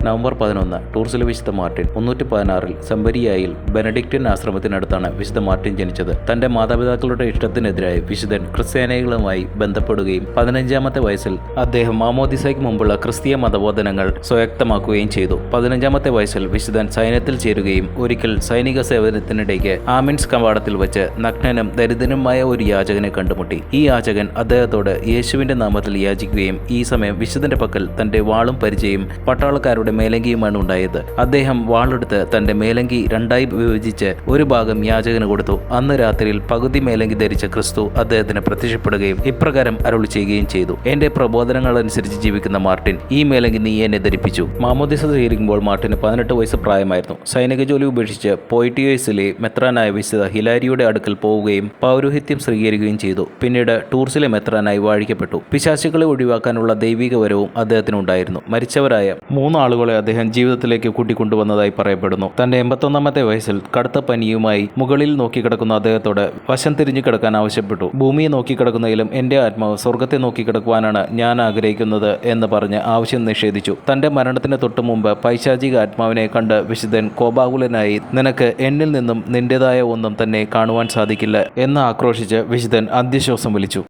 November 11 ടൂർസിലെ വിശുദ്ധ Martin 316 സെമ്പരിയായിൽ Benedictine ആശ്രമത്തിനടുത്താണ് വിശുദ്ധ Martin ജനിച്ചത്. തന്റെ മാതാപിതാക്കളുടെ ഇഷ്ടത്തിനെതിരായി വിശുദ്ധൻ ക്രിസ്ത്യാനികളുമായി ബന്ധപ്പെടുകയും 15-ാമത്തെ വയസ്സിൽ അദ്ദേഹം മാമോദിസയ്ക്ക് മുമ്പുള്ള ക്രിസ്തീയ മതബോധനങ്ങൾ സ്വായത്തമാക്കുകയും ചെയ്തു. 15-ാമത്തെ വയസ്സിൽ വിശുദ്ധൻ സൈന്യത്തിൽ ചേരുകയും ഒരിക്കൽ സൈനിക സേവനത്തിനിടയ്ക്ക് ആമിൻസ് കവാടത്തിൽ വെച്ച് നഗ്നനും ദരിദ്രനുമായ ഒരു യാചകനെ കണ്ടുമുട്ടി. ഈ യാചകൻ അദ്ദേഹത്തോട് യേശുവിന്റെ നാമത്തിൽ യാചിക്കുകയും ഈ സമയം വിശുദ്ധന്റെ പക്കൽ തന്റെ വാളും പരിചയും പട്ടാളക്കാരുടെ മേലങ്കിയുമാണ് ഉണ്ടായത്. അദ്ദേഹം വാളെടുത്ത് തന്റെ മേലങ്കി രണ്ടായി വിഭജിച്ച് ഒരു ഭാഗം യാചകന് കൊടുത്തു. അന്ന് രാത്രിയിൽ പകുതി മേലങ്കി ധരിച്ച ക്രിസ്തു അദ്ദേഹത്തിന് പ്രത്യക്ഷപ്പെടുകയും ഇപ്രകാരം അരുളി ചെയ്യുകയും ചെയ്തു: എന്റെ പ്രബോധനങ്ങൾ അനുസരിച്ച് ജീവിക്കുന്ന മാർട്ടിൻ, ഈ മേലങ്കി നീ എന്നെ ധരിപ്പിച്ചു. മാമോദിസ സ്വീകരിക്കുമ്പോൾ മാർട്ടിന് 18 വയസ്സ് പ്രായമായിരുന്നു. സൈനിക ജോലി ഉപേക്ഷിച്ച് പോയിറ്റിയോസിലെ മെത്രാനായ വിശുദ്ധ ഹിലാരിയുടെ അടുക്കൽ പോവുകയും പൗരോഹിത്യം സ്വീകരിക്കുകയും ചെയ്തു. പിന്നീട് ടൂർസിലെ മെത്രാനായി വാഴിക്കപ്പെട്ടു. പിശാചുക്കളെ ഒഴിവാക്കാനുള്ള ദൈവിക വരവും അദ്ദേഹത്തിനുണ്ടായിരുന്നു. മരിച്ചവരായ 3 ആളുകളെ അദ്ദേഹം ജീവിതത്തിലേക്ക് കൂട്ടിക്കൊണ്ടുവന്നതായി പറയപ്പെടുന്നു. തന്റെ 81-ാമത്തെ വയസ്സിൽ കടുത്ത പനിയുമായി മുകളിൽ നോക്കിക്കിടക്കുന്ന അദ്ദേഹത്തോട് വശം തിരിഞ്ഞു കിടക്കാൻ ആവശ്യപ്പെട്ടു. ഭൂമിയെ നോക്കിക്കിടക്കുന്നതിലും എന്റെ ആത്മാവ് സ്വർഗത്തെ നോക്കിക്കിടക്കുവാനാണ് ഞാൻ ആഗ്രഹിക്കുന്നത് എന്ന് പറഞ്ഞ് ആവശ്യം നിഷേധിച്ചു. തന്റെ മരണത്തിന് തൊട്ടു മുമ്പ് പൈശാചിക ആത്മാവിനെ കണ്ട് വിശുദ്ധൻ കോപാകുലനായി, നിനക്ക് എന്നിൽ നിന്നും നിന്റേതായ ഒന്നും തന്നെ കാണുവാൻ സാധിക്കില്ല എന്ന് ആക്രോശിച്ച് വിശുദ്ധൻ അന്ത്യശ്വാസം വലിച്ചു.